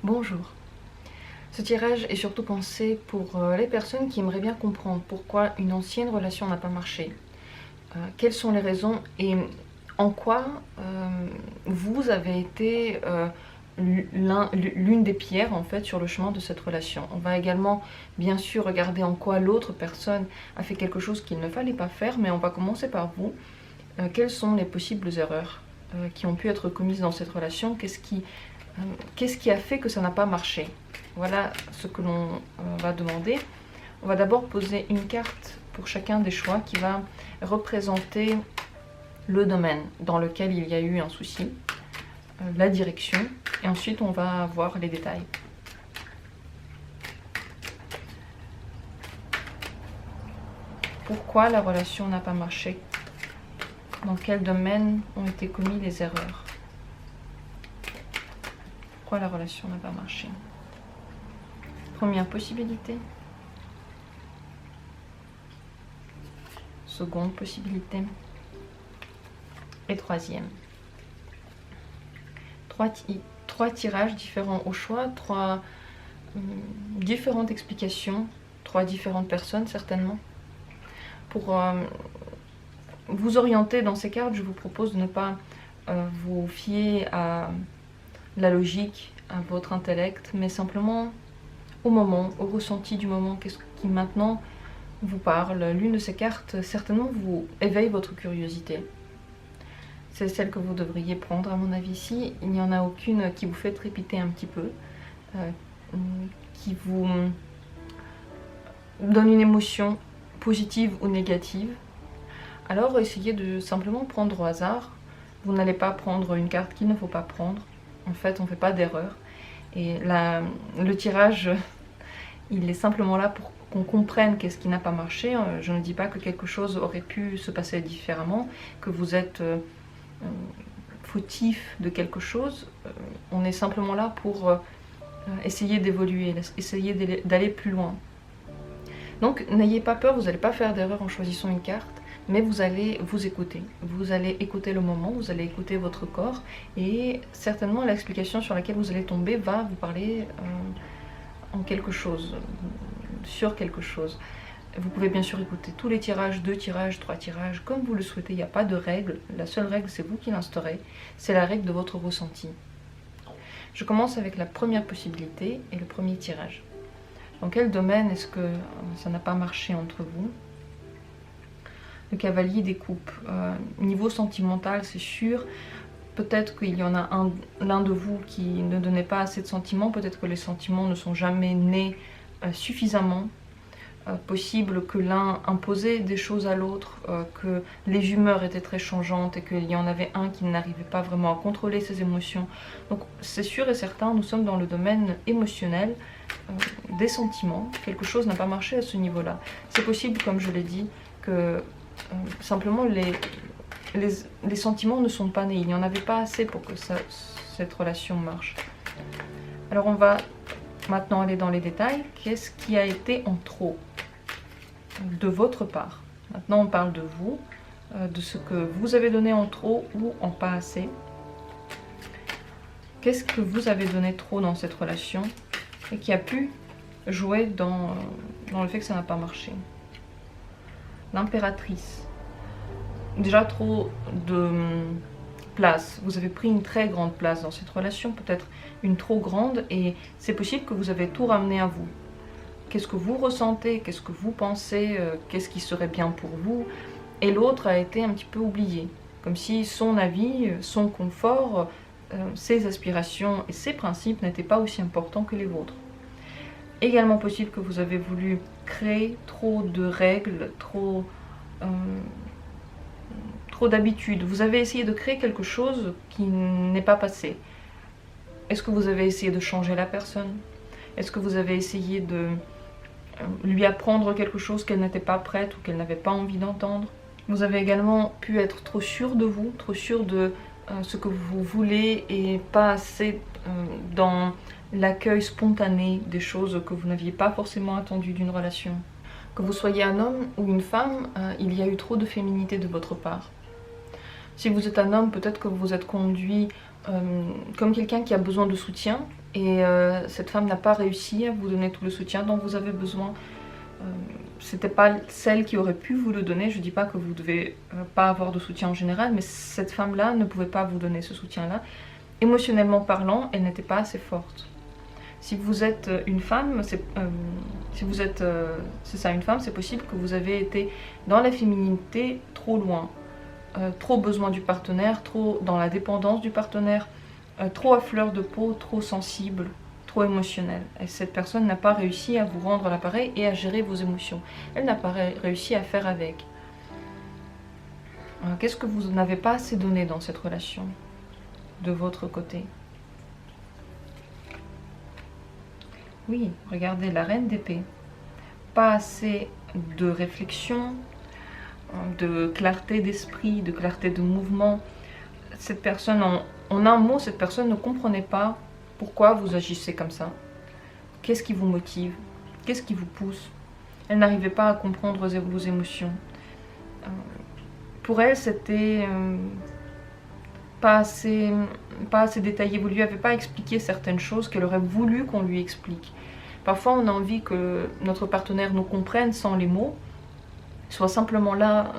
Bonjour. Ce tirage est surtout pensé pour les personnes qui aimeraient bien comprendre pourquoi une ancienne relation n'a pas marché. Quelles sont les raisons et en quoi vous avez été l'une des pierres en fait sur le chemin de cette relation. On va également bien sûr regarder en quoi l'autre personne a fait quelque chose qu'il ne fallait pas faire, mais on va commencer par vous. Quelles sont les possibles erreurs qui ont pu être commises dans cette relation? Qu'est-ce qui a fait que ça n'a pas marché? Voilà ce que l'on va demander. On va d'abord poser une carte pour chacun des choix qui va représenter le domaine dans lequel il y a eu un souci, la direction, et ensuite on va voir les détails. Pourquoi la relation n'a pas marché? Dans quel domaine ont été commis les erreurs? Pourquoi la relation n'a pas marché? Première possibilité. Seconde possibilité. Et troisième. Trois tirages différents au choix, trois différentes explications, trois différentes personnes certainement. Pour vous orienter dans ces cartes, je vous propose de ne pas vous fier à la logique, à votre intellect, mais simplement au moment, au ressenti du moment, qu'est-ce qui maintenant vous parle. L'une de ces cartes certainement vous éveille votre curiosité. C'est celle que vous devriez prendre à mon avis ici. Il n'y en a aucune qui vous fait trépiter un petit peu, qui vous donne une émotion positive ou négative. Alors essayez de simplement prendre au hasard. Vous n'allez pas prendre une carte qu'il ne faut pas prendre. En fait, on ne fait pas d'erreur. Et le tirage, il est simplement là pour qu'on comprenne qu'est-ce qui n'a pas marché. Je ne dis pas que quelque chose aurait pu se passer différemment, que vous êtes fautif de quelque chose. On est simplement là pour essayer d'évoluer, essayer d'aller plus loin. Donc n'ayez pas peur, vous n'allez pas faire d'erreur en choisissant une carte, mais vous allez vous écouter. Vous allez écouter le moment, vous allez écouter votre corps, et certainement l'explication sur laquelle vous allez tomber va vous parler en quelque chose, sur quelque chose. Vous pouvez bien sûr écouter tous les tirages, 2 tirages, 3 tirages, comme vous le souhaitez, il n'y a pas de règle. La seule règle, c'est vous qui l'instaurez, c'est la règle de votre ressenti. Je commence avec la première possibilité et le premier tirage. Dans quel domaine est-ce que ça n'a pas marché entre vous? Le cavalier des coupes. Niveau sentimental, c'est sûr. Peut-être qu'il y en a l'un de vous qui ne donnait pas assez de sentiments. Peut-être que les sentiments ne sont jamais nés suffisamment. Possible que l'un imposait des choses à l'autre, que les humeurs étaient très changeantes et qu'il y en avait un qui n'arrivait pas vraiment à contrôler ses émotions. Donc c'est sûr et certain, nous sommes dans le domaine émotionnel, des sentiments. Quelque chose n'a pas marché à ce niveau-là. C'est possible, comme je l'ai dit, que simplement les sentiments ne sont pas nés. Il n'y en avait pas assez pour que cette relation marche. Alors on va maintenant aller dans les détails. Qu'est-ce qui a été en trop de votre part? Maintenant on parle de vous, de ce que vous avez donné en trop ou en pas assez. Qu'est-ce que vous avez donné trop dans cette relation et qui a pu jouer dans le fait que ça n'a pas marché? L'impératrice. Déjà trop de place. Vous avez pris une très grande place dans cette relation, peut-être une trop grande, et c'est possible que vous avez tout ramené à vous. Qu'est-ce que vous ressentez, qu'est-ce que vous pensez, qu'est-ce qui serait bien pour vous, et l'autre a été un petit peu oublié, comme si son avis, son confort, ses aspirations et ses principes n'étaient pas aussi importants que les vôtres. Également possible que vous avez voulu créer trop de règles, trop d'habitudes. Vous avez essayé de créer quelque chose qui n'est pas passé. Est-ce que vous avez essayé de changer la personne? Est-ce que vous avez essayé de lui apprendre quelque chose qu'elle n'était pas prête ou qu'elle n'avait pas envie d'entendre? Vous avez également pu être trop sûr de vous, trop sûr de ce que vous voulez et pas assez dans l'accueil spontané des choses que vous n'aviez pas forcément attendues d'une relation. Que vous soyez un homme ou une femme, il y a eu trop de féminité de votre part. Si vous êtes un homme, peut-être que vous vous êtes conduit comme quelqu'un qui a besoin de soutien Et cette femme n'a pas réussi à vous donner tout le soutien dont vous avez besoin. C'était pas celle qui aurait pu vous le donner. Je dis pas que vous devez pas avoir de soutien en général, mais cette femme-là ne pouvait pas vous donner ce soutien-là. Émotionnellement parlant, elle n'était pas assez forte. Si vous êtes une femme, c'est ça, une femme, c'est possible que vous avez été dans la féminité trop loin, trop besoin du partenaire, trop dans la dépendance du partenaire, trop à fleur de peau, trop sensible, trop émotionnel. Et cette personne n'a pas réussi à vous rendre l'appareil et à gérer vos émotions. Elle n'a pas réussi à faire avec. Qu'est-ce que vous n'avez pas assez donné dans cette relation, de votre côté? Oui, regardez, la reine d'épée. Pas assez de réflexion, de clarté d'esprit, de clarté de mouvement. Cette personne, en un mot, cette personne ne comprenait pas pourquoi vous agissez comme ça. Qu'est-ce qui vous motive? Qu'est-ce qui vous pousse? Elle n'arrivait pas à comprendre vos émotions. Pour elle, c'était pas assez détaillé. Vous lui avez pas expliqué certaines choses qu'elle aurait voulu qu'on lui explique. Parfois, on a envie que notre partenaire nous comprenne sans les mots, soit simplement là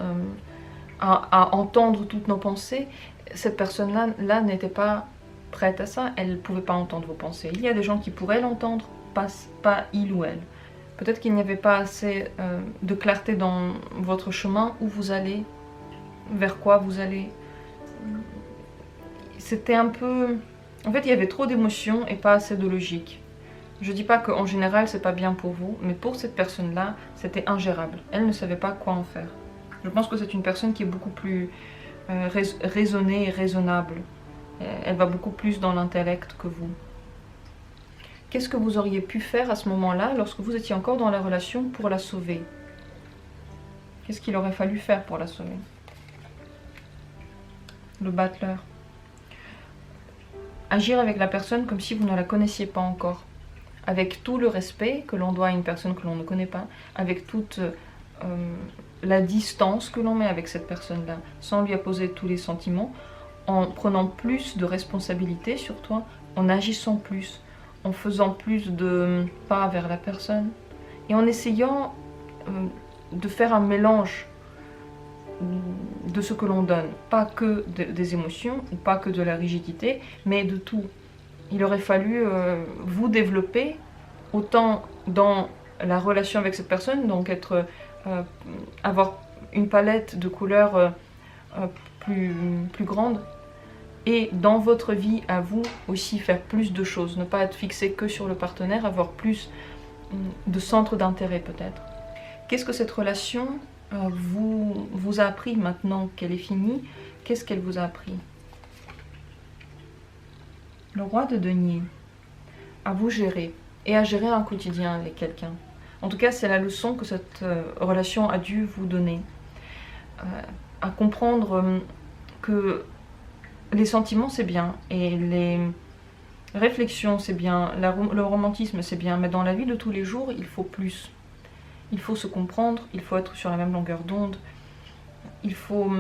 à entendre toutes nos pensées. Cette personne-là n'était pas prête à ça. Elle ne pouvait pas entendre vos pensées. Il y a des gens qui pourraient l'entendre, pas il ou elle. Peut-être qu'il n'y avait pas assez de clarté dans votre chemin, où vous allez, vers quoi vous allez. C'était un peu... En fait, il y avait trop d'émotions et pas assez de logique. Je dis pas qu'en général, c'est pas bien pour vous, mais pour cette personne-là, c'était ingérable. Elle ne savait pas quoi en faire. Je pense que c'est une personne qui est beaucoup plus raisonnée et raisonnable. Elle va beaucoup plus dans l'intellect que vous. Qu'est-ce que vous auriez pu faire à ce moment-là, lorsque vous étiez encore dans la relation, pour la sauver? Qu'est-ce qu'il aurait fallu faire pour la sauver? Le battleur. Agir avec la personne comme si vous ne la connaissiez pas encore. Avec tout le respect que l'on doit à une personne que l'on ne connaît pas, avec toute la distance que l'on met avec cette personne-là, sans lui apposer tous les sentiments, en prenant plus de responsabilités sur toi, en agissant plus, en faisant plus de pas vers la personne, et en essayant de faire un mélange de ce que l'on donne, pas que des émotions, ou pas que de la rigidité, mais de tout. Il aurait fallu vous développer autant dans la relation avec cette personne, donc avoir une palette de couleurs plus grande, et dans votre vie à vous aussi faire plus de choses, ne pas être fixé que sur le partenaire, avoir plus de centres d'intérêt peut-être. Qu'est-ce que cette relation vous a appris maintenant qu'elle est finie? Qu'est-ce qu'elle vous a appris? Le roi de denier, à vous gérer et à gérer un quotidien avec quelqu'un. En tout cas, c'est la leçon que cette relation a dû vous donner. À comprendre que les sentiments c'est bien, et les réflexions c'est bien, le romantisme c'est bien, mais dans la vie de tous les jours, il faut plus. Il faut se comprendre, il faut être sur la même longueur d'onde, il faut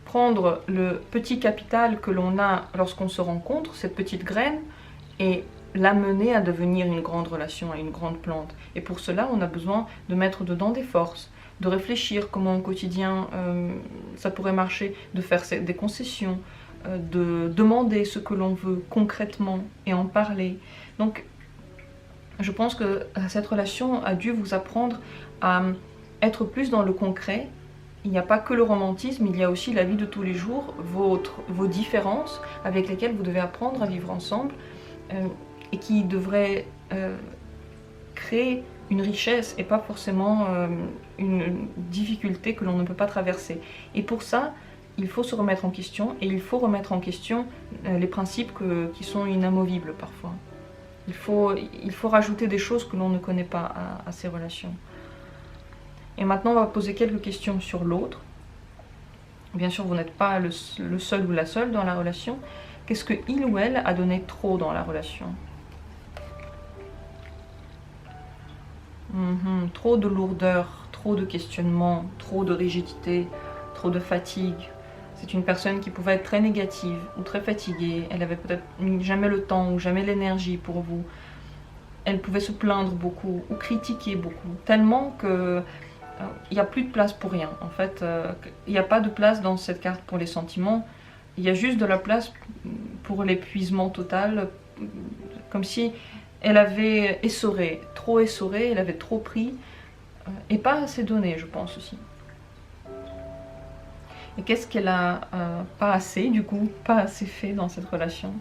prendre le petit capital que l'on a lorsqu'on se rencontre, cette petite graine, et l'amener à devenir une grande relation, à une grande plante. Et pour cela, on a besoin de mettre dedans des forces, de réfléchir comment au quotidien ça pourrait marcher, de faire des concessions, de demander ce que l'on veut concrètement et en parler. Donc, je pense que cette relation a dû vous apprendre à être plus dans le concret. Il n'y a pas que le romantisme, il y a aussi la vie de tous les jours, vos différences avec lesquelles vous devez apprendre à vivre ensemble et qui devraient créer une richesse et pas forcément une difficulté que l'on ne peut pas traverser. Et pour ça, il faut se remettre en question, et il faut remettre en question les principes qui sont inamovibles parfois. Il faut rajouter des choses que l'on ne connaît pas à ces relations. Et maintenant, on va poser quelques questions sur l'autre. Bien sûr, vous n'êtes pas le seul ou la seule dans la relation. Qu'est-ce que il ou elle a donné trop dans la relation? Trop de lourdeur, trop de questionnement, trop de rigidité, trop de fatigue. C'est une personne qui pouvait être très négative ou très fatiguée. Elle avait peut-être jamais le temps ou jamais l'énergie pour vous. Elle pouvait se plaindre beaucoup ou critiquer beaucoup, tellement que il n'y a plus de place pour rien. En fait, il n'y a pas de place dans cette carte pour les sentiments. Il y a juste de la place pour l'épuisement total, comme si elle avait essoré, elle avait trop pris et pas assez donné, je pense aussi. Et qu'est-ce qu'elle a pas assez, du coup, pas assez fait dans cette relation?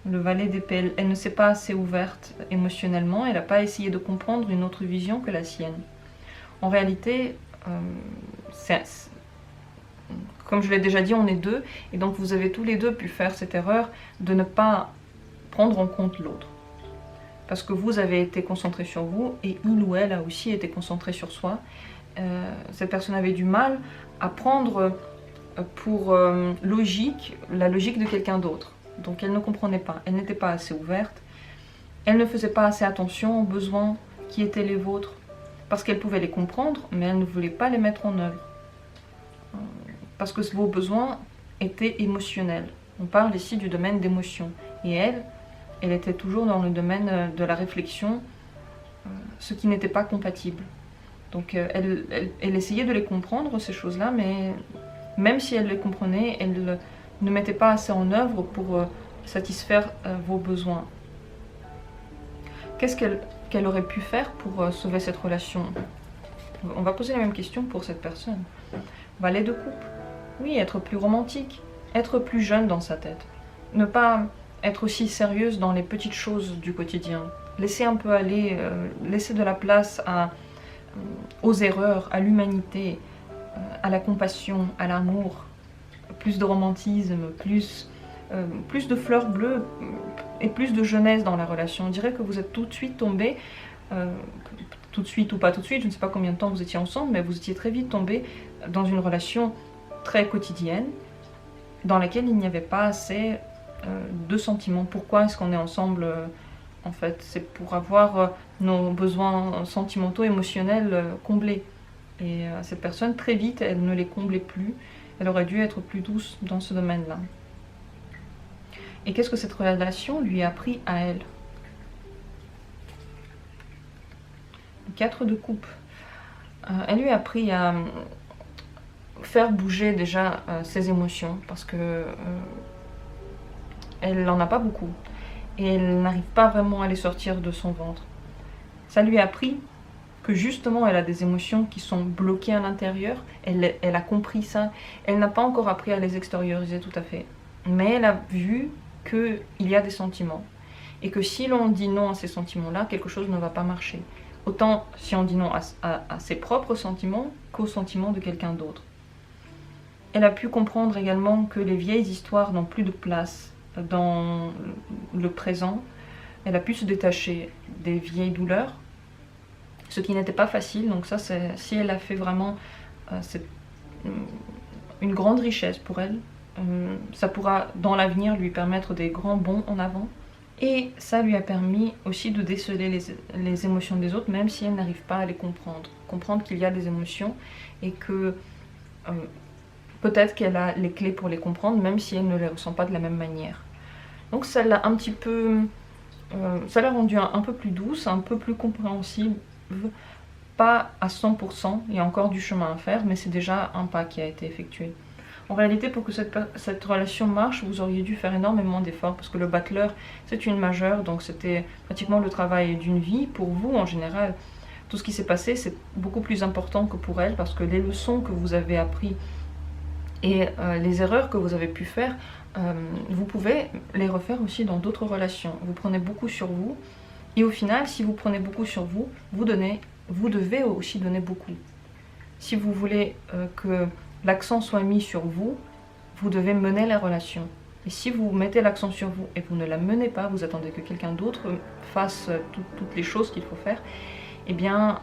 Le valet d'épée, elle ne s'est pas assez ouverte émotionnellement, elle n'a pas essayé de comprendre une autre vision que la sienne. En réalité, comme je l'ai déjà dit, on est deux, et donc vous avez tous les deux pu faire cette erreur de ne pas prendre en compte l'autre. Parce que vous avez été concentré sur vous, et il ou elle a aussi été concentré sur soi. Cette personne avait du mal à prendre pour logique la logique de quelqu'un d'autre. Donc elle ne comprenait pas, elle n'était pas assez ouverte, elle ne faisait pas assez attention aux besoins qui étaient les vôtres, parce qu'elle pouvait les comprendre, mais elle ne voulait pas les mettre en œuvre. Parce que vos besoins étaient émotionnels. On parle ici du domaine d'émotion. Et elle était toujours dans le domaine de la réflexion, ce qui n'était pas compatible. Donc elle essayait de les comprendre, ces choses-là, mais même si elle les comprenait, elle ne mettait pas assez en œuvre pour satisfaire vos besoins. Qu'est-ce qu'elle aurait pu faire pour sauver cette relation? On va poser la même question pour cette personne. Valet de coupe. Oui, être plus romantique, être plus jeune dans sa tête. Ne pas être aussi sérieuse dans les petites choses du quotidien. Laisser un peu aller, laisser de la place aux erreurs, à l'humanité, à la compassion, à l'amour. Plus de romantisme, plus de fleurs bleues et plus de jeunesse dans la relation. On dirait que vous êtes tout de suite tombé, tout de suite ou pas tout de suite, je ne sais pas combien de temps vous étiez ensemble, mais vous étiez très vite tombé dans une relation très quotidienne, dans laquelle il n'y avait pas assez de sentiments. Pourquoi est-ce qu'on est ensemble en fait? C'est pour avoir nos besoins sentimentaux, émotionnels comblés. Et cette personne, très vite, elle ne les comblait plus. Elle aurait dû être plus douce dans ce domaine-là. Et qu'est-ce que cette relation lui a appris à elle? Le 4 de coupe. Elle lui a appris à faire bouger déjà ses émotions, parce que elle n'en a pas beaucoup. Et elle n'arrive pas vraiment à les sortir de son ventre. Ça lui a appris que justement elle a des émotions qui sont bloquées à l'intérieur, elle a compris ça, elle n'a pas encore appris à les extérioriser tout à fait, mais elle a vu qu'il y a des sentiments, et que si l'on dit non à ces sentiments-là, quelque chose ne va pas marcher. Autant si on dit non à ses propres sentiments qu'aux sentiments de quelqu'un d'autre. Elle a pu comprendre également que les vieilles histoires n'ont plus de place dans le présent. Elle a pu se détacher des vieilles douleurs, ce qui n'était pas facile. Donc ça, si elle a fait vraiment c'est une grande richesse pour elle, ça pourra dans l'avenir lui permettre des grands bonds en avant. Et ça lui a permis aussi de déceler les émotions des autres, même si elle n'arrive pas à les comprendre. Comprendre qu'il y a des émotions et que peut-être qu'elle a les clés pour les comprendre, même si elle ne les ressent pas de la même manière. Donc ça l'a un petit peu... ça l'a rendue un peu plus douce, un peu plus compréhensible. Pas à 100%, il y a encore du chemin à faire, mais c'est déjà un pas qui a été effectué. En réalité, pour que cette relation marche, vous auriez dû faire énormément d'efforts, parce que le battleur, c'est une majeure, donc c'était pratiquement le travail d'une vie. Pour vous, en général, tout ce qui s'est passé, c'est beaucoup plus important que pour elle, parce que les leçons que vous avez apprises et les erreurs que vous avez pu faire, vous pouvez les refaire aussi dans d'autres relations. Vous prenez beaucoup sur vous, et au final, si vous prenez beaucoup sur vous, vous devez aussi donner beaucoup. Si vous voulez que l'accent soit mis sur vous, vous devez mener la relation. Et si vous mettez l'accent sur vous et vous ne la menez pas, vous attendez que quelqu'un d'autre fasse toutes les choses qu'il faut faire, eh bien,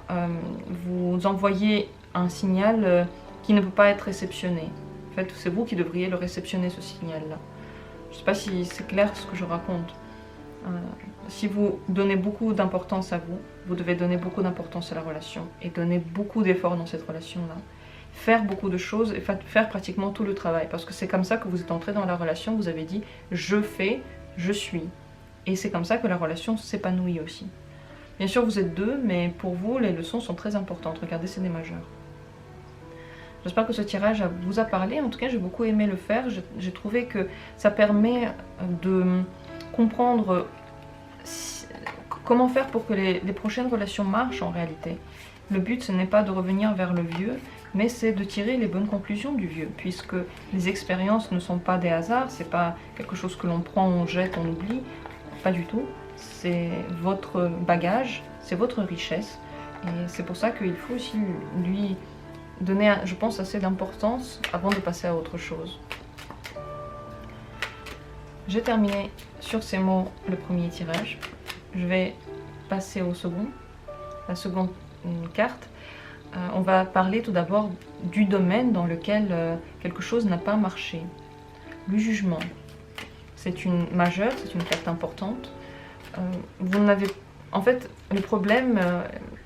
vous envoyez un signal qui ne peut pas être réceptionné. En fait, c'est vous qui devriez le réceptionner, ce signal-là. Je ne sais pas si c'est clair ce que je raconte. Si vous donnez beaucoup d'importance à vous, vous devez donner beaucoup d'importance à la relation et donner beaucoup d'efforts dans cette relation-là. faire beaucoup de choses et faire pratiquement tout le travail. Parce que c'est comme ça que vous êtes entré dans la relation, vous avez dit je fais, je suis. Et c'est comme ça que la relation s'épanouit aussi. Bien sûr vous êtes deux, mais pour vous les leçons sont très importantes. Regardez, c'est des majeurs. J'espère que ce tirage vous a parlé. En tout cas, j'ai beaucoup aimé le faire. J'ai trouvé que ça permet de comprendre comment faire pour que les prochaines relations marchent en réalité. Le but, ce n'est pas de revenir vers le vieux, mais c'est de tirer les bonnes conclusions du vieux, puisque les expériences ne sont pas des hasards, c'est pas quelque chose que l'on prend, on jette, on oublie, pas du tout. C'est votre bagage, c'est votre richesse, et c'est pour ça qu'il faut aussi lui donner, je pense, assez d'importance avant de passer à autre chose. J'ai terminé sur ces mots le premier tirage. Je vais passer au second, la seconde carte. On va parler tout d'abord du domaine dans lequel quelque chose n'a pas marché. Le jugement. C'est une majeure, c'est une carte importante. Vous n'avez, en fait, le problème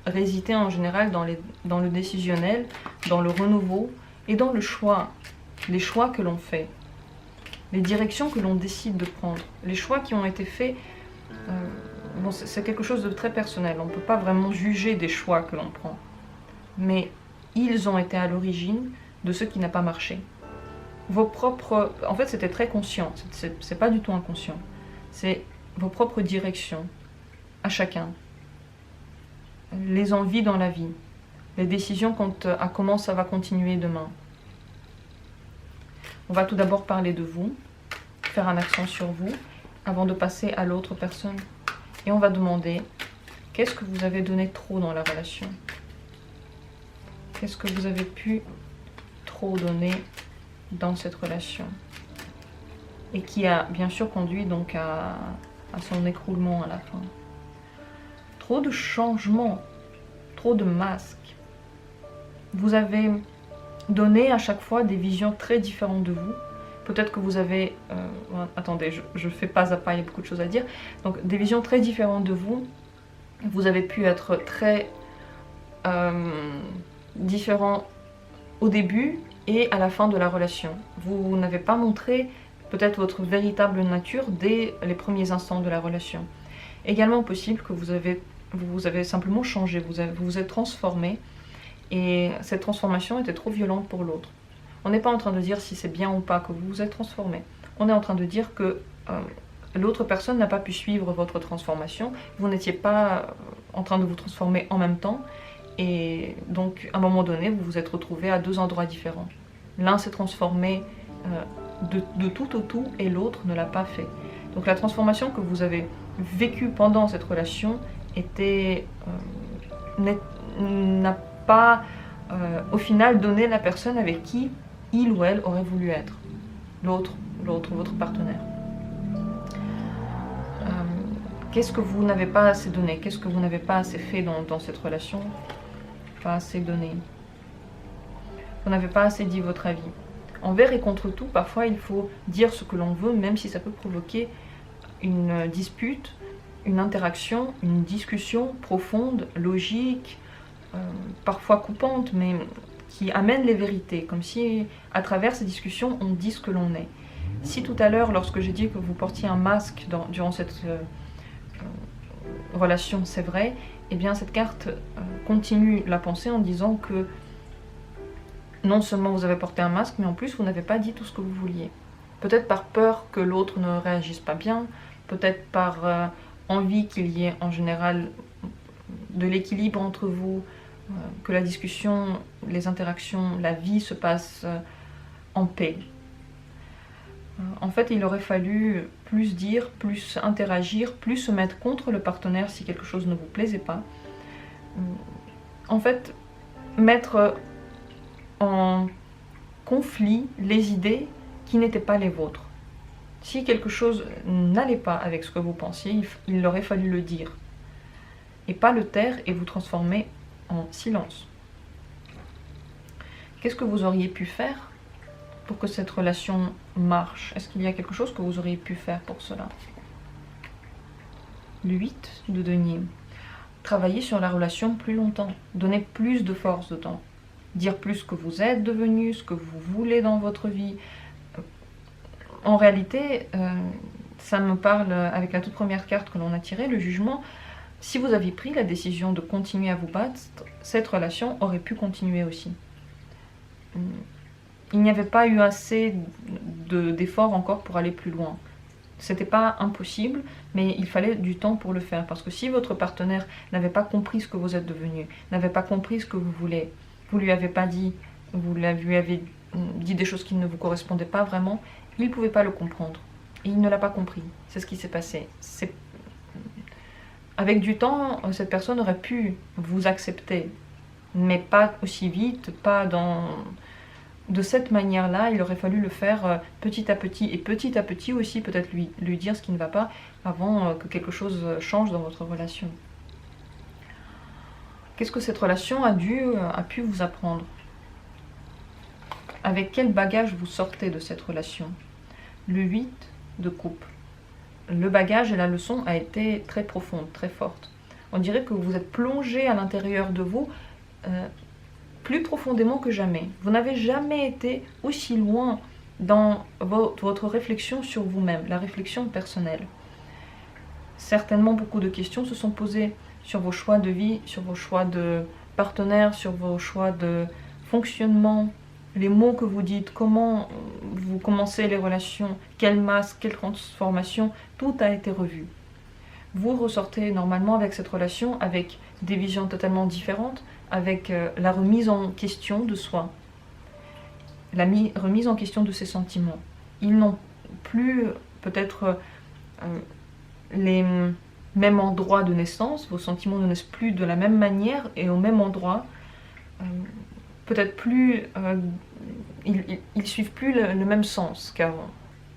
résidait en général dans le décisionnel, dans le renouveau et dans le choix, les choix que l'on fait, les directions que l'on décide de prendre, les choix qui ont été faits. Bon, c'est quelque chose de très personnel, on ne peut pas vraiment juger des choix que l'on prend, mais ils ont été à l'origine de ce qui n'a pas marché. Vos propres, en fait c'était très conscient, c'est pas du tout inconscient, c'est vos propres directions à chacun, les envies dans la vie, les décisions quant à comment ça va continuer demain. On va tout d'abord parler de vous, faire un accent sur vous, avant de passer à l'autre personne. Et on va demander, qu'est-ce que vous avez donné trop dans la relation? Qu'est-ce que vous avez pu trop donner dans cette relation? Et qui a bien sûr conduit donc à son écroulement à la fin. Trop de changements, trop de masques. Vous avez donné à chaque fois des visions très différentes de vous. Peut-être que vous avez... attendez, je fais pas à pas, il y a beaucoup de choses à dire. Donc, des visions très différentes de vous. Vous avez pu être très différents au début et à la fin de la relation. Vous n'avez pas montré peut-être votre véritable nature dès les premiers instants de la relation. Également possible que vous avez simplement changé, vous vous êtes transformé et cette transformation était trop violente pour l'autre. On n'est pas en train de dire si c'est bien ou pas que vous vous êtes transformé. On est en train de dire que l'autre personne n'a pas pu suivre votre transformation. Vous n'étiez pas en train de vous transformer en même temps. Et donc, à un moment donné, vous vous êtes retrouvés à deux endroits différents. L'un s'est transformé de tout au tout et l'autre ne l'a pas fait. Donc la transformation que vous avez vécue pendant cette relation n'a pas au final donné la personne avec qui il ou elle aurait voulu être, votre partenaire. Qu'est-ce que vous n'avez pas assez donné? Qu'est-ce que vous n'avez pas assez fait dans cette relation? Pas assez donné. Vous n'avez pas assez dit votre avis. Envers et contre tout, parfois il faut dire ce que l'on veut, même si ça peut provoquer une dispute, une interaction, une discussion profonde, logique, parfois coupante, mais qui amène les vérités, comme si à travers ces discussions on dit ce que l'on est. Si tout à l'heure, lorsque j'ai dit que vous portiez un masque durant cette relation, c'est vrai, eh bien cette carte continue la pensée en disant que non seulement vous avez porté un masque, mais en plus vous n'avez pas dit tout ce que vous vouliez. Peut-être par peur que l'autre ne réagisse pas bien, peut-être par envie qu'il y ait en général de l'équilibre entre vous, que la discussion, les interactions, la vie se passe en paix. En fait, il aurait fallu plus dire, plus interagir, plus se mettre contre le partenaire si quelque chose ne vous plaisait pas. En fait, mettre en conflit les idées qui n'étaient pas les vôtres. Si quelque chose n'allait pas avec ce que vous pensiez, il aurait fallu le dire. Et pas le taire et vous transformer en silence. Qu'est-ce que vous auriez pu faire pour que cette relation marche? Est-ce qu'il y a quelque chose que vous auriez pu faire pour cela? Le 8 de denier. Travailler sur la relation plus longtemps. Donner plus de force dedans. dire plus ce que vous êtes devenu, ce que vous voulez dans votre vie. En réalité, ça me parle avec la toute première carte que l'on a tirée, le jugement. Si vous aviez pris la décision de continuer à vous battre, cette relation aurait pu continuer aussi. Il n'y avait pas eu assez d'efforts encore pour aller plus loin. C'était pas impossible, mais il fallait du temps pour le faire. Parce que si votre partenaire n'avait pas compris ce que vous êtes devenu, n'avait pas compris ce que vous voulez, vous lui avez pas dit, vous lui avez dit des choses qui ne vous correspondaient pas vraiment, il ne pouvait pas le comprendre. Et il ne l'a pas compris. C'est ce qui s'est passé. Avec du temps, cette personne aurait pu vous accepter, mais pas aussi vite, pas de cette manière-là. Il aurait fallu le faire petit à petit, et petit à petit aussi peut-être lui dire ce qui ne va pas avant que quelque chose change dans votre relation. Qu'est-ce que cette relation a pu vous apprendre? Avec quel bagage vous sortez de cette relation? Le 8 de coupe. Le bagage et la leçon a été très profonde, très forte. On dirait que vous êtes plongé à l'intérieur de vous plus profondément que jamais. Vous n'avez jamais été aussi loin dans votre réflexion sur vous-même, la réflexion personnelle. Certainement, beaucoup de questions se sont posées sur vos choix de vie, sur vos choix de partenaire, sur vos choix de fonctionnement, les mots que vous dites, comment vous commencez les relations, quel masque, quelle transformation, tout a été revu. Vous ressortez normalement avec cette relation avec des visions totalement différentes, avec la remise en question de soi, la remise en question de ses sentiments. Ils n'ont plus peut-être les mêmes endroits de naissance, vos sentiments ne naissent plus de la même manière et au même endroit. Peut-être plus, ils suivent plus le même sens qu'avant.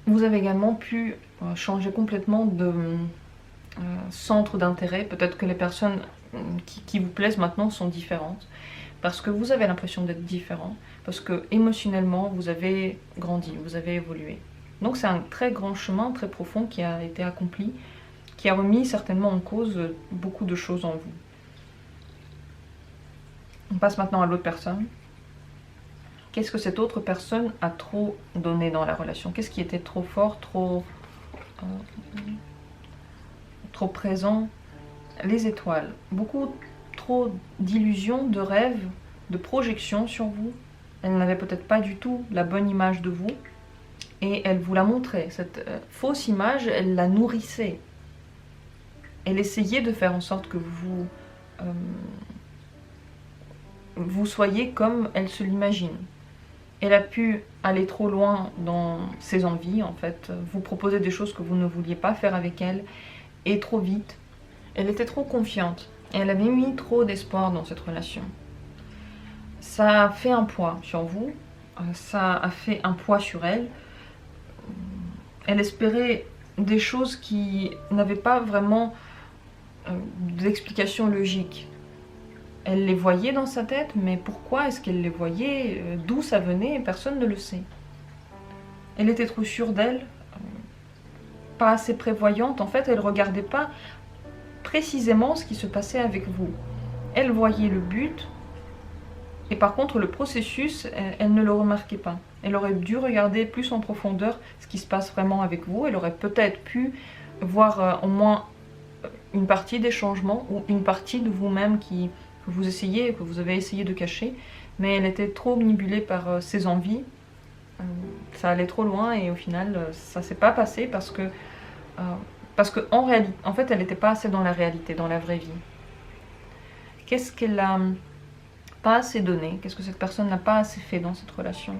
Vous avez également pu changer complètement de centre d'intérêt. Peut-être que les personnes qui vous plaisent maintenant sont différentes, parce que vous avez l'impression d'être différent, parce que émotionnellement vous avez grandi, vous avez évolué. Donc c'est un très grand chemin, très profond qui a été accompli, qui a remis certainement en cause beaucoup de choses en vous. On passe maintenant à l'autre personne. Qu'est-ce que cette autre personne a trop donné dans la relation? Qu'est-ce qui était trop fort, trop présent? Les étoiles. Beaucoup trop d'illusions, de rêves, de projections sur vous. Elle n'avait peut-être pas du tout la bonne image de vous. Et elle vous la montrait. Cette fausse image, elle la nourrissait. Elle essayait de faire en sorte que vous soyez comme elle se l'imagine. Elle a pu aller trop loin dans ses envies, en fait, vous proposer des choses que vous ne vouliez pas faire avec elle, et trop vite. Elle était trop confiante, et elle avait mis trop d'espoir dans cette relation. Ça a fait un poids sur vous, ça a fait un poids sur elle. Elle espérait des choses qui n'avaient pas vraiment d'explication logique. Elle les voyait dans sa tête, mais pourquoi est-ce qu'elle les voyait? D'où ça venait? Personne ne le sait. Elle était trop sûre d'elle, pas assez prévoyante. En fait, elle ne regardait pas précisément ce qui se passait avec vous. Elle voyait le but, et par contre, le processus, elle ne le remarquait pas. Elle aurait dû regarder plus en profondeur ce qui se passe vraiment avec vous. Elle aurait peut-être pu voir au moins une partie des changements ou une partie de vous-même que vous essayez, que vous avez essayé de cacher, mais elle était trop manipulée par ses envies. Ça allait trop loin et au final, ça ne s'est pas passé parce que en réalité, en fait, elle n'était pas assez dans la réalité, dans la vraie vie. Qu'est-ce qu'elle n'a pas assez donné? Qu'est-ce que cette personne n'a pas assez fait dans cette relation?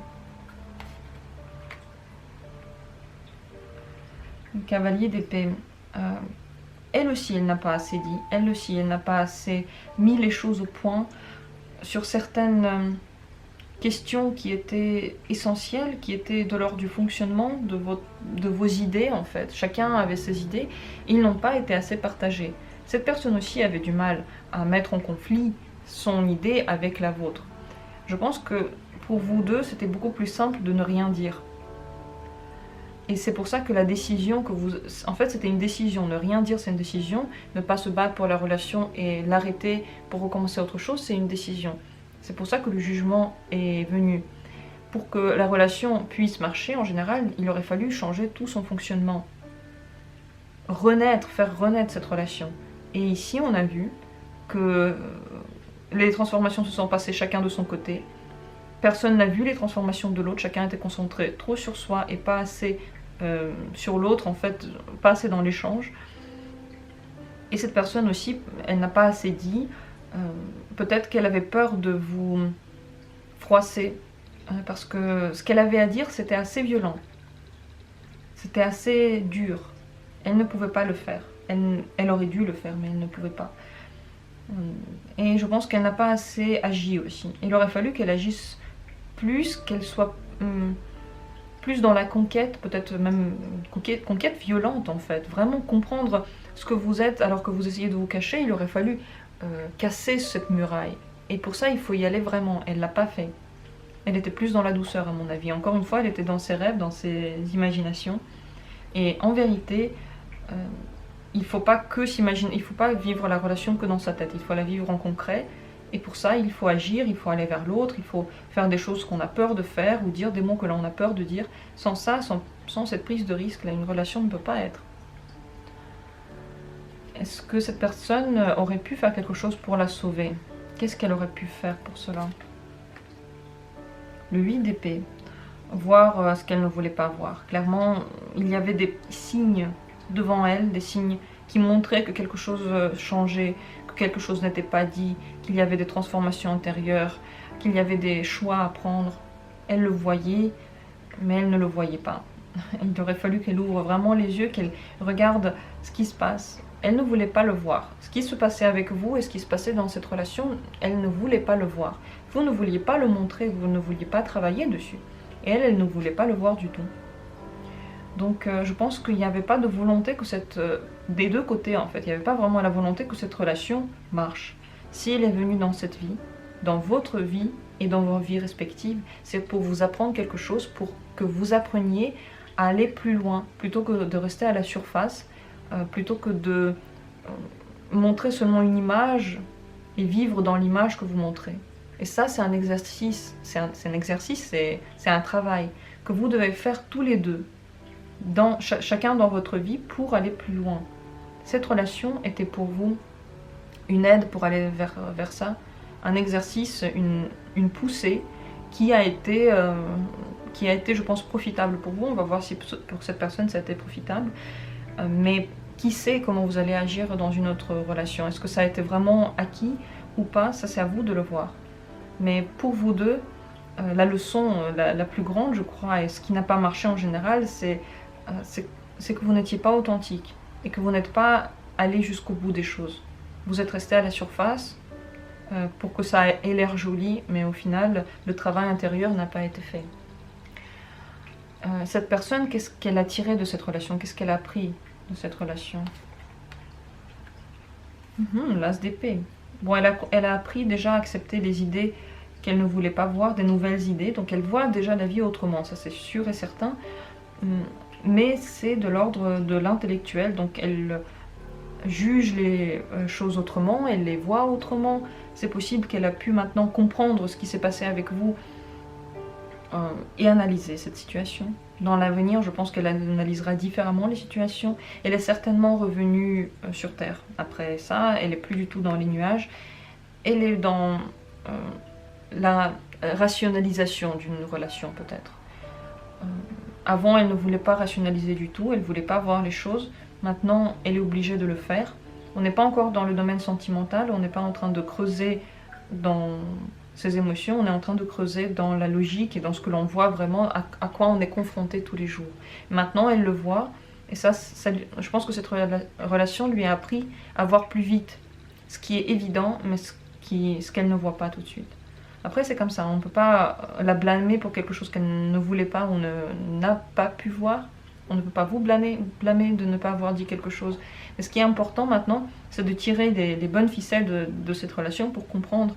Le cavalier d'épée. Elle aussi, elle n'a pas assez dit. Elle aussi, elle n'a pas assez mis les choses au point sur certaines questions qui étaient essentielles, qui étaient de l'ordre du fonctionnement de vos idées, en fait. Chacun avait ses idées. Ils n'ont pas été assez partagés. Cette personne aussi avait du mal à mettre en conflit son idée avec la vôtre. Je pense que pour vous deux, c'était beaucoup plus simple de ne rien dire. Et c'est pour ça que la décision que vous... En fait, c'était une décision. Ne rien dire, c'est une décision. Ne pas se battre pour la relation et l'arrêter pour recommencer autre chose, c'est une décision. C'est pour ça que le jugement est venu. Pour que la relation puisse marcher, en général, il aurait fallu changer tout son fonctionnement. Renaître, faire renaître cette relation. Et ici, on a vu que les transformations se sont passées chacun de son côté. Personne n'a vu les transformations de l'autre, chacun était concentré trop sur soi et pas assez sur l'autre, en fait, pas assez dans l'échange. Et cette personne aussi, elle n'a pas assez dit. Peut-être qu'elle avait peur de vous froisser, parce que ce qu'elle avait à dire, c'était assez violent. C'était assez dur. Elle ne pouvait pas le faire. Elle aurait dû le faire, mais elle ne pouvait pas. Et je pense qu'elle n'a pas assez agi aussi. Il aurait fallu qu'elle agisse plus, qu'elle soit plus dans la conquête, peut-être même conquête violente en fait. Vraiment comprendre ce que vous êtes alors que vous essayez de vous cacher. Il aurait fallu casser cette muraille. Et pour ça, il faut y aller vraiment. Elle ne l'a pas fait. Elle était plus dans la douceur à mon avis. Encore une fois, elle était dans ses rêves, dans ses imaginations. Et en vérité, il ne faut pas que s'imaginer, il faut pas vivre la relation que dans sa tête. Il faut la vivre en concret. Et pour ça, il faut agir, il faut aller vers l'autre, il faut faire des choses qu'on a peur de faire ou dire des mots que l'on a peur de dire. Sans ça, sans cette prise de risque, là, une relation ne peut pas être. Est-ce que cette personne aurait pu faire quelque chose pour la sauver? Qu'est-ce qu'elle aurait pu faire pour cela? Le 8 d'épée. Voir ce qu'elle ne voulait pas voir. Clairement, il y avait des signes devant elle, des signes qui montraient que quelque chose changeait, que quelque chose n'était pas dit, qu'il y avait des transformations intérieures, qu'il y avait des choix à prendre. Elle le voyait, mais elle ne le voyait pas. Il aurait fallu qu'elle ouvre vraiment les yeux, qu'elle regarde ce qui se passe. Elle ne voulait pas le voir. Ce qui se passait avec vous et ce qui se passait dans cette relation, elle ne voulait pas le voir. Vous ne vouliez pas le montrer, vous ne vouliez pas travailler dessus. Et elle ne voulait pas le voir du tout. Donc je pense qu'il n'y avait pas de volonté que des deux côtés en fait, il n'y avait pas vraiment la volonté que cette relation marche. Si elle est venue dans cette vie, dans votre vie et dans vos vies respectives, c'est pour vous apprendre quelque chose, pour que vous appreniez à aller plus loin, plutôt que de rester à la surface, plutôt que de montrer seulement une image et vivre dans l'image que vous montrez. Et ça, c'est un exercice, c'est un travail que vous devez faire tous les deux, chacun dans votre vie, pour aller plus loin. Cette relation était pour vous une aide pour aller vers ça, un exercice, une poussée qui a été, je pense, profitable pour vous. On va voir si pour cette personne ça a été profitable, mais qui sait comment vous allez agir dans une autre relation. Est-ce que ça a été vraiment acquis ou pas? Ça, c'est à vous de le voir. Mais pour vous deux, la leçon la plus grande, je crois, et ce qui n'a pas marché en général, c'est que vous n'étiez pas authentique et que vous n'êtes pas allé jusqu'au bout des choses. Vous êtes resté à la surface pour que ça ait l'air joli, mais au final, le travail intérieur n'a pas été fait. Cette personne, qu'est-ce qu'elle a tiré de cette relation? Qu'est-ce qu'elle a appris de cette relation? L'as d'épée. Bon, elle a appris déjà à accepter des idées qu'elle ne voulait pas voir, des nouvelles idées. Donc elle voit déjà la vie autrement, ça c'est sûr et certain. Mais c'est de l'ordre de l'intellectuel, donc elle juge les choses autrement, elle les voit autrement. C'est possible qu'elle a pu maintenant comprendre ce qui s'est passé avec vous et analyser cette situation. Dans l'avenir, je pense qu'elle analysera différemment les situations. Elle est certainement revenue sur Terre. Après ça, elle n'est plus du tout dans les nuages. Elle est dans la rationalisation d'une relation, peut-être. Avant, elle ne voulait pas rationaliser du tout, elle ne voulait pas voir les choses. Maintenant, elle est obligée de le faire. On n'est pas encore dans le domaine sentimental, on n'est pas en train de creuser dans ses émotions, on est en train de creuser dans la logique et dans ce que l'on voit vraiment, à quoi on est confronté tous les jours. Maintenant, elle le voit, et ça je pense que cette relation lui a appris à voir plus vite ce qui est évident, mais ce qu'elle ne voit pas tout de suite. Après, c'est comme ça, on ne peut pas la blâmer pour quelque chose qu'elle ne voulait pas ou n'a pas pu voir. On ne peut pas vous blâmer de ne pas avoir dit quelque chose. Mais ce qui est important maintenant, c'est de tirer les bonnes ficelles de cette relation pour comprendre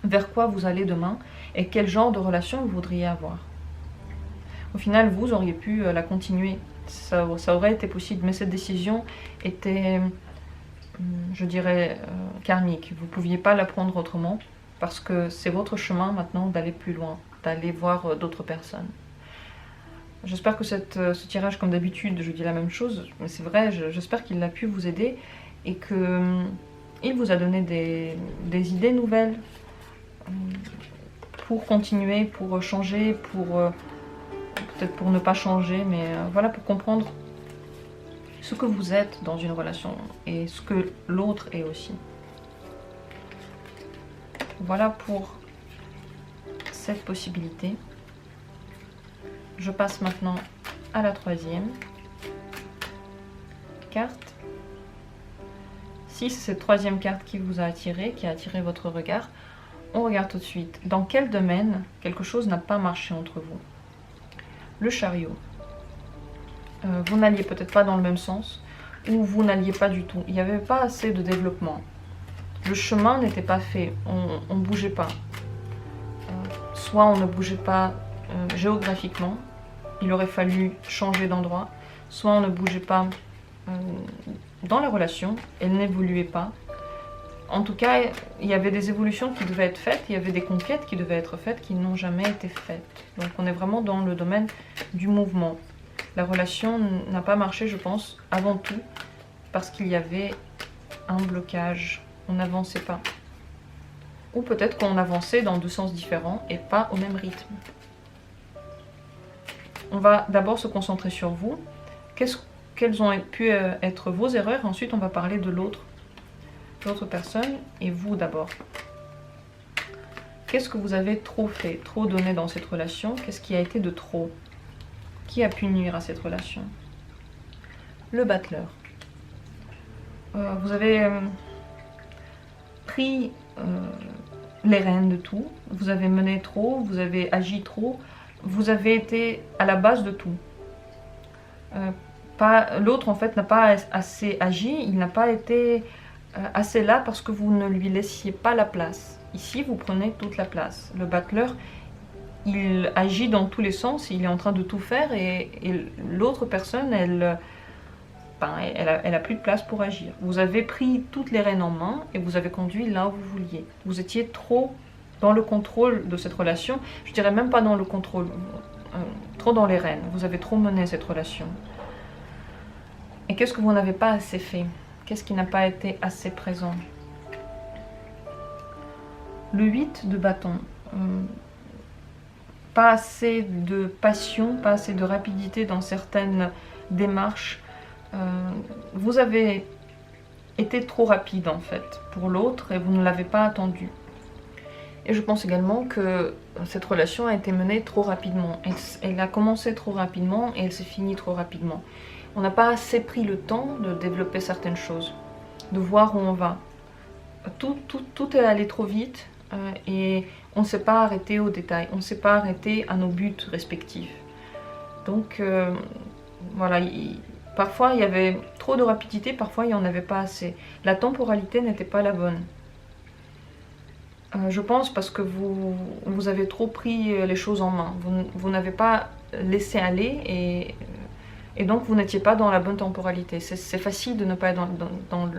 vers quoi vous allez demain et quel genre de relation vous voudriez avoir. Au final, vous auriez pu la continuer. Ça aurait été possible, mais cette décision était, je dirais, karmique. Vous ne pouviez pas la prendre autrement. parce que c'est votre chemin maintenant d'aller plus loin, d'aller voir d'autres personnes. J'espère que ce tirage, comme d'habitude, je dis la même chose, mais c'est vrai, j'espère qu'il a pu vous aider et qu'il vous a donné des idées nouvelles pour continuer, pour changer, peut-être pour ne pas changer, mais voilà, pour comprendre ce que vous êtes dans une relation et ce que l'autre est aussi. Voilà pour cette possibilité. Je passe maintenant à la troisième carte. Si c'est cette troisième carte qui vous a attiré, qui a attiré votre regard, on regarde tout de suite. Dans quel domaine quelque chose n'a pas marché entre vous? Le chariot. Vous n'alliez peut-être pas dans le même sens, ou vous n'alliez pas du tout. Il n'y avait pas assez de développement. Le chemin n'était pas fait, on ne bougeait pas. Soit on ne bougeait pas géographiquement, il aurait fallu changer d'endroit, soit on ne bougeait pas dans la relation, elle n'évoluait pas. En tout cas, il y avait des évolutions qui devaient être faites, il y avait des conquêtes qui devaient être faites qui n'ont jamais été faites. Donc on est vraiment dans le domaine du mouvement. La relation n'a pas marché, je pense, avant tout, parce qu'il y avait un blocage. On n'avançait pas. Ou peut-être qu'on avançait dans deux sens différents et pas au même rythme. On va d'abord se concentrer sur vous. Quelles ont pu être vos erreurs? Ensuite, on va parler de l'autre personne et vous d'abord. Qu'est-ce que vous avez trop fait, trop donné dans cette relation? Qu'est-ce qui a été de trop? Qui a pu nuire à cette relation? Le battleur. Vous avez pris les rênes de tout, vous avez mené trop, vous avez agi trop, vous avez été à la base de tout. L'autre en fait n'a pas assez agi, il n'a pas été assez là parce que vous ne lui laissiez pas la place. Ici vous prenez toute la place. Le battleur, il agit dans tous les sens, il est en train de tout faire et l'autre personne, elle a plus de place pour agir. Vous avez pris toutes les rênes en main et vous avez conduit là où vous vouliez. Vous étiez trop dans le contrôle de cette relation. Je dirais même pas dans le contrôle, trop dans les rênes. Vous avez trop mené cette relation. Et qu'est-ce que vous n'avez pas assez fait? Qu'est-ce qui n'a pas été assez présent? Le 8 de bâton. Pas assez de passion, pas assez de rapidité dans certaines démarches. Vous avez été trop rapide en fait pour l'autre et vous ne l'avez pas attendu. Et je pense également que cette relation a été menée trop rapidement. Elle a commencé trop rapidement et elle s'est finie trop rapidement. On n'a pas assez pris le temps de développer certaines choses, de voir où on va. Tout est allé trop vite et on ne s'est pas arrêté aux détails, on ne s'est pas arrêté à nos buts respectifs. Donc voilà, parfois il y avait trop de rapidité, parfois il n'y en avait pas assez. La temporalité n'était pas la bonne. Je pense parce que vous avez trop pris les choses en main. Vous n'avez pas laissé aller et donc vous n'étiez pas dans la bonne temporalité. C'est facile de ne pas être dans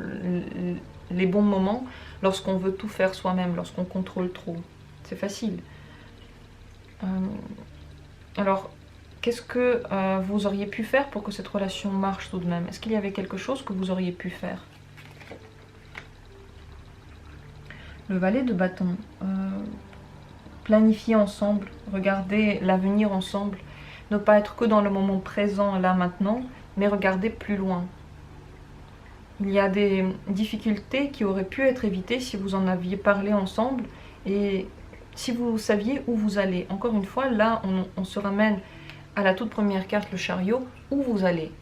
les bons moments lorsqu'on veut tout faire soi-même, lorsqu'on contrôle trop. C'est facile. Alors, qu'est-ce que vous auriez pu faire pour que cette relation marche tout de même? Est-ce qu'il y avait quelque chose que vous auriez pu faire? Le valet de bâton. Planifier ensemble, regarder l'avenir ensemble. Ne pas être que dans le moment présent, là, maintenant, mais regarder plus loin. Il y a des difficultés qui auraient pu être évitées si vous en aviez parlé ensemble et si vous saviez où vous allez. Encore une fois, là, on se ramène à la toute première carte, le chariot, où vous allez.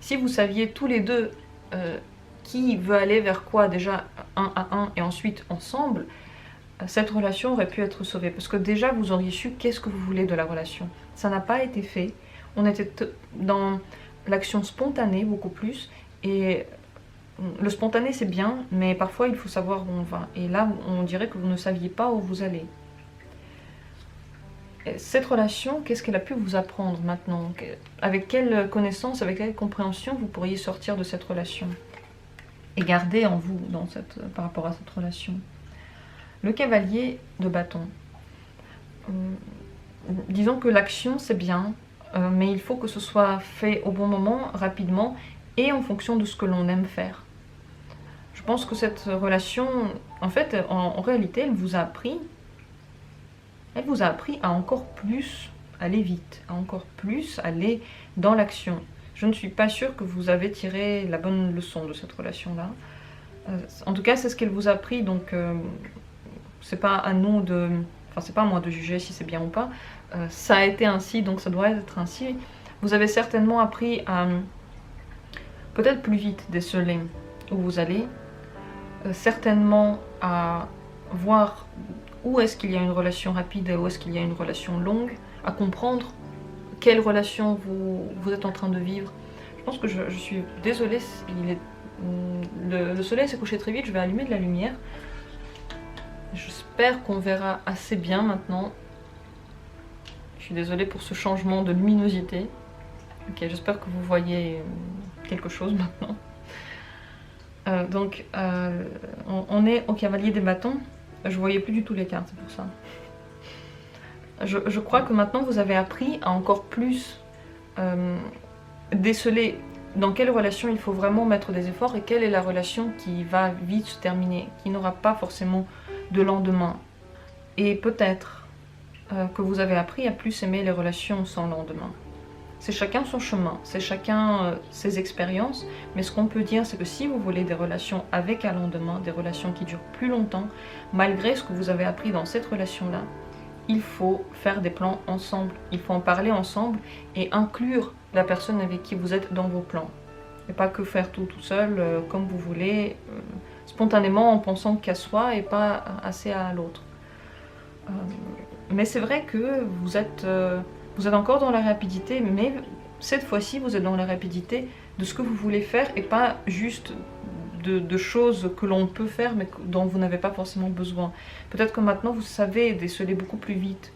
Si vous saviez tous les deux qui veut aller vers quoi, déjà un à un et ensuite ensemble, cette relation aurait pu être sauvée. Parce que déjà, vous auriez su qu'est-ce que vous voulez de la relation. Ça n'a pas été fait. On était dans l'action spontanée beaucoup plus. Et le spontané, c'est bien, mais parfois, il faut savoir où on va. Et là, on dirait que vous ne saviez pas où vous allez. Cette relation, qu'est-ce qu'elle a pu vous apprendre maintenant? Avec quelle connaissance, avec quelle compréhension vous pourriez sortir de cette relation et garder en vous par rapport à cette relation? Le cavalier de bâton. Disons que l'action c'est bien, mais il faut que ce soit fait au bon moment, rapidement, et en fonction de ce que l'on aime faire. Je pense que cette relation, en fait, en réalité, elle vous a appris à encore plus aller vite, à encore plus aller dans l'action. Je ne suis pas sûre que vous avez tiré la bonne leçon de cette relation-là. En tout cas, c'est ce qu'elle vous a appris, donc c'est pas à nous de... Enfin, c'est pas à moi de juger si c'est bien ou pas. Ça a été ainsi, donc ça doit être ainsi. Vous avez certainement appris à peut-être plus vite déceler où vous allez, certainement à voir où est-ce qu'il y a une relation rapide et où est-ce qu'il y a une relation longue, à comprendre quelle relation vous êtes en train de vivre. Je pense que je suis désolée, le soleil s'est couché très vite, je vais allumer de la lumière. J'espère qu'on verra assez bien maintenant. Je suis désolée pour ce changement de luminosité. Ok, j'espère que vous voyez quelque chose maintenant. Donc, on est au cavalier des bâtons. Je voyais plus du tout les cartes, c'est pour ça. Je crois que maintenant vous avez appris à encore plus déceler dans quelle relation il faut vraiment mettre des efforts et quelle est la relation qui va vite se terminer, qui n'aura pas forcément de lendemain. Et peut-être que vous avez appris à plus aimer les relations sans lendemain. C'est chacun son chemin, c'est chacun ses expériences, mais ce qu'on peut dire, c'est que si vous voulez des relations avec un lendemain, des relations qui durent plus longtemps, malgré ce que vous avez appris dans cette relation-là, il faut faire des plans ensemble, il faut en parler ensemble et inclure la personne avec qui vous êtes dans vos plans. Et pas que faire tout seul, comme vous voulez, spontanément en pensant qu'à soi et pas assez à l'autre. Mais c'est vrai que vous êtes encore dans la rapidité, mais cette fois-ci vous êtes dans la rapidité de ce que vous voulez faire et pas juste de choses que l'on peut faire mais dont vous n'avez pas forcément besoin. Peut-être que maintenant vous savez déceler beaucoup plus vite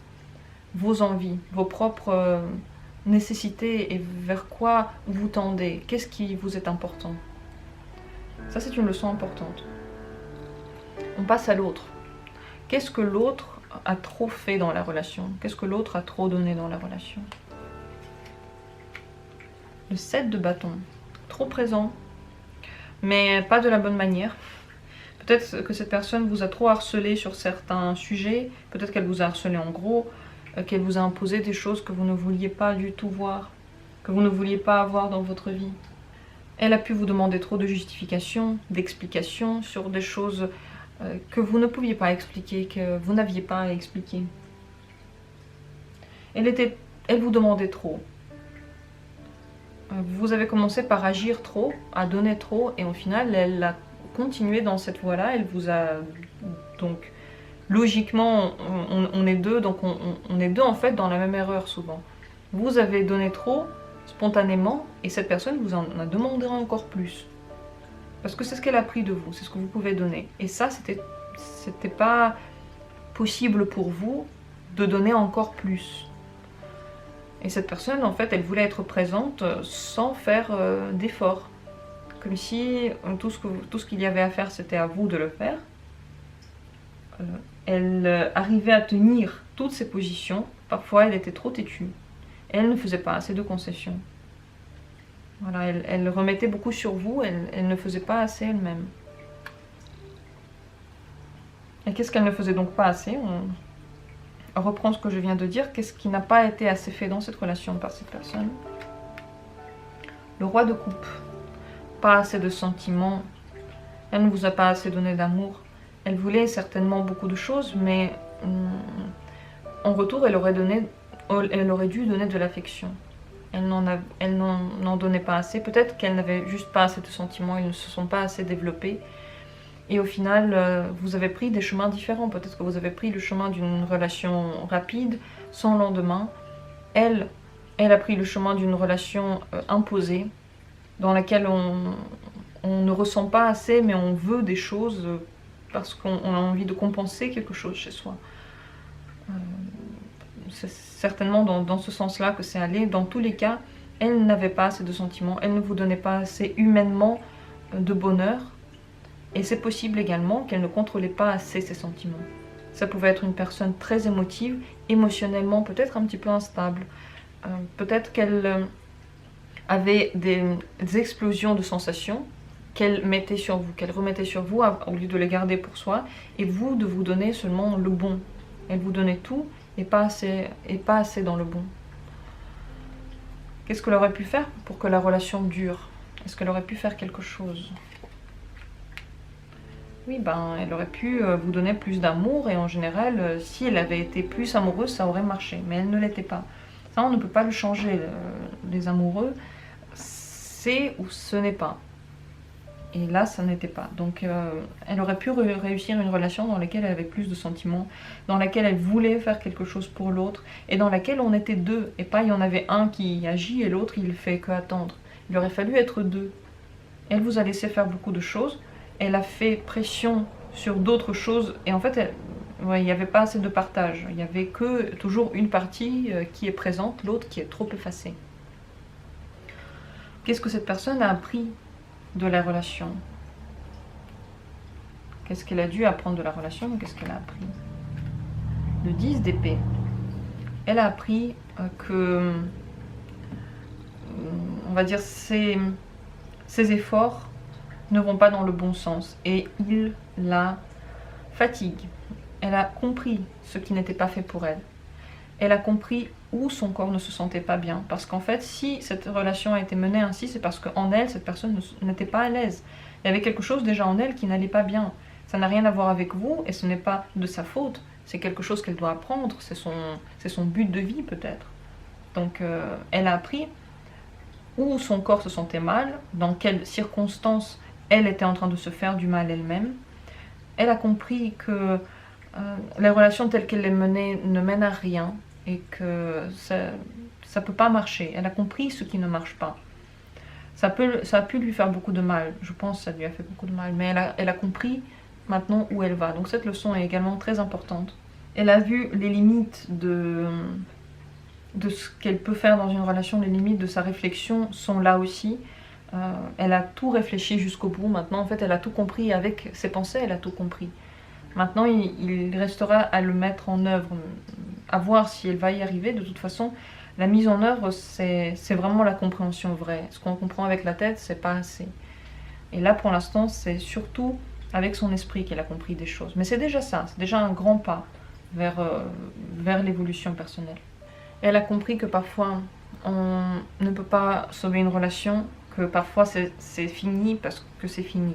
vos envies, vos propres nécessités et vers quoi vous tendez, qu'est-ce qui vous est important. Ça c'est une leçon importante. On passe à l'autre. Qu'est-ce que l'autre a trop fait dans la relation? Qu'est-ce que l'autre a trop donné dans la relation? Le 7 de bâton, trop présent, mais pas de la bonne manière. Peut-être que cette personne vous a trop harcelé sur certains sujets, peut-être qu'elle vous a harcelé en gros, qu'elle vous a imposé des choses que vous ne vouliez pas du tout voir, que vous ne vouliez pas avoir dans votre vie. Elle a pu vous demander trop de justifications, d'explications sur des choses que vous ne pouviez pas expliquer, que vous n'aviez pas à expliquer. Elle vous demandait trop. Vous avez commencé par agir trop, à donner trop, et au final, elle a continué dans cette voie-là. Elle vous a donc logiquement, on est deux, donc on est deux en fait dans la même erreur souvent. Vous avez donné trop spontanément, et cette personne vous en a demandé encore plus. Parce que c'est ce qu'elle a pris de vous, c'est ce que vous pouvez donner. Et ça, c'était pas possible pour vous de donner encore plus. Et cette personne, en fait, elle voulait être présente sans faire d'efforts. Comme si tout ce qu'il y avait à faire, c'était à vous de le faire. Elle arrivait à tenir toutes ses positions. Parfois, elle était trop têtue. Elle ne faisait pas assez de concessions. Voilà, elle remettait beaucoup sur vous, elle ne faisait pas assez elle-même. Et qu'est-ce qu'elle ne faisait donc pas assez? On reprend ce que je viens de dire. Qu'est-ce qui n'a pas été assez fait dans cette relation par cette personne? Le roi de coupe. Pas assez de sentiments. Elle ne vous a pas assez donné d'amour. Elle voulait certainement beaucoup de choses, mais en retour, elle aurait dû donner de l'affection. Elle n'en donnait pas assez. Peut-être qu'elle n'avait juste pas assez de sentiments, ils ne se sont pas assez développés. Et au final, vous avez pris des chemins différents. Peut-être que vous avez pris le chemin d'une relation rapide, sans lendemain. Elle a pris le chemin d'une relation imposée, dans laquelle on ne ressent pas assez, mais on veut des choses parce qu'on a envie de compenser quelque chose chez soi. C'est certainement dans ce sens-là que c'est allé. Dans tous les cas, elle n'avait pas assez de sentiments, elle ne vous donnait pas assez humainement de bonheur. Et c'est possible également qu'elle ne contrôlait pas assez ses sentiments. Ça pouvait être une personne très émotive, émotionnellement peut-être un petit peu instable. Peut-être qu'elle avait des explosions de sensations qu'elle mettait sur vous, qu'elle remettait sur vous au lieu de les garder pour soi, et vous de vous donner seulement le bon. Elle vous donnait tout et pas assez dans le bon. Qu'est-ce qu'elle aurait pu faire pour que la relation dure? Est-ce qu'elle aurait pu faire quelque chose? Oui, ben, elle aurait pu vous donner plus d'amour, et en général, si elle avait été plus amoureuse, ça aurait marché, mais elle ne l'était pas. Ça, on ne peut pas le changer, les amoureux, c'est ou ce n'est pas. Et là, ça n'était pas. Donc, elle aurait pu réussir une relation dans laquelle elle avait plus de sentiments, dans laquelle elle voulait faire quelque chose pour l'autre, et dans laquelle on était deux, et pas il y en avait un qui agit et l'autre il fait que attendre. Il aurait fallu être deux. Elle vous a laissé faire beaucoup de choses, elle a fait pression sur d'autres choses, et en fait, il n'y avait pas assez de partage. Il n'y avait que toujours une partie qui est présente, l'autre qui est trop effacée. Qu'est-ce que cette personne a appris de la relation? Qu'est-ce qu'elle a dû apprendre de la relation? Qu'est-ce qu'elle a appris? Le 10 d'épée. Elle a appris que, on va dire, ses efforts ne vont pas dans le bon sens, et il la fatigue. Elle a compris ce qui n'était pas fait pour elle. Elle a compris où son corps ne se sentait pas bien. Parce qu'en fait, si cette relation a été menée ainsi, c'est parce qu'en elle, cette personne n'était pas à l'aise. Il y avait quelque chose déjà en elle qui n'allait pas bien. Ça n'a rien à voir avec vous, et ce n'est pas de sa faute. C'est quelque chose qu'elle doit apprendre, c'est son but de vie peut-être. Donc elle a appris où son corps se sentait mal, dans quelles circonstances elle était en train de se faire du mal elle-même. Elle a compris que les relations telles qu'elle les menait ne mènent à rien, et que ça ne peut pas marcher. Elle a compris ce qui ne marche pas. Ça a pu lui faire beaucoup de mal, je pense que ça lui a fait beaucoup de mal, mais elle a compris maintenant où elle va. Donc cette leçon est également très importante. Elle a vu les limites de ce qu'elle peut faire dans une relation, les limites de sa réflexion sont là aussi. Elle a tout réfléchi jusqu'au bout. Maintenant, en fait, elle a tout compris. Avec ses pensées, elle a tout compris. Maintenant, il restera à le mettre en œuvre, à voir si elle va y arriver. De toute façon, la mise en œuvre, c'est vraiment la compréhension vraie. Ce qu'on comprend avec la tête, c'est pas assez. Et là, pour l'instant, c'est surtout avec son esprit qu'elle a compris des choses. Mais c'est déjà ça, c'est déjà un grand pas vers l'évolution personnelle. Elle a compris que parfois, on ne peut pas sauver une relation, que parfois c'est fini parce que c'est fini.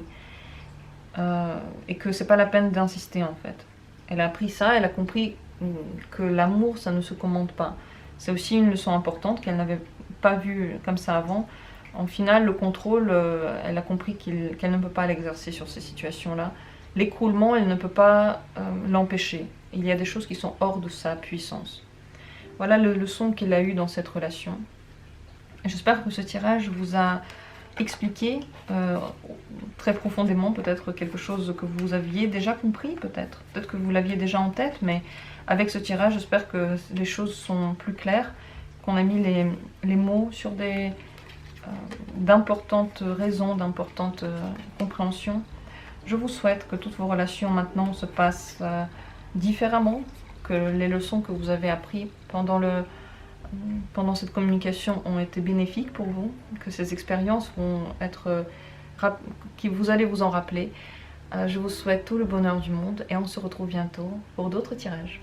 Et que c'est pas la peine d'insister en fait. Elle a appris ça, elle a compris que l'amour, ça ne se commande pas. C'est aussi une leçon importante qu'elle n'avait pas vue comme ça avant. En final, le contrôle, elle a compris qu'elle ne peut pas l'exercer sur ces situations-là. L'écroulement, elle ne peut pas l'empêcher. Il y a des choses qui sont hors de sa puissance. Voilà le leçon qu'elle a eue dans cette relation. J'espère que ce tirage vous a expliqué très profondément peut-être quelque chose que vous aviez déjà compris, peut-être que vous l'aviez déjà en tête, mais avec ce tirage, j'espère que les choses sont plus claires, qu'on a mis les mots sur d'importantes raisons, d'importantes compréhensions. Je vous souhaite que toutes vos relations maintenant se passent différemment, que les leçons que vous avez apprises pendant cette communication ont été bénéfiques pour vous, que ces expériences vont être, que vous allez vous en rappeler. Je vous souhaite tout le bonheur du monde, et on se retrouve bientôt pour d'autres tirages.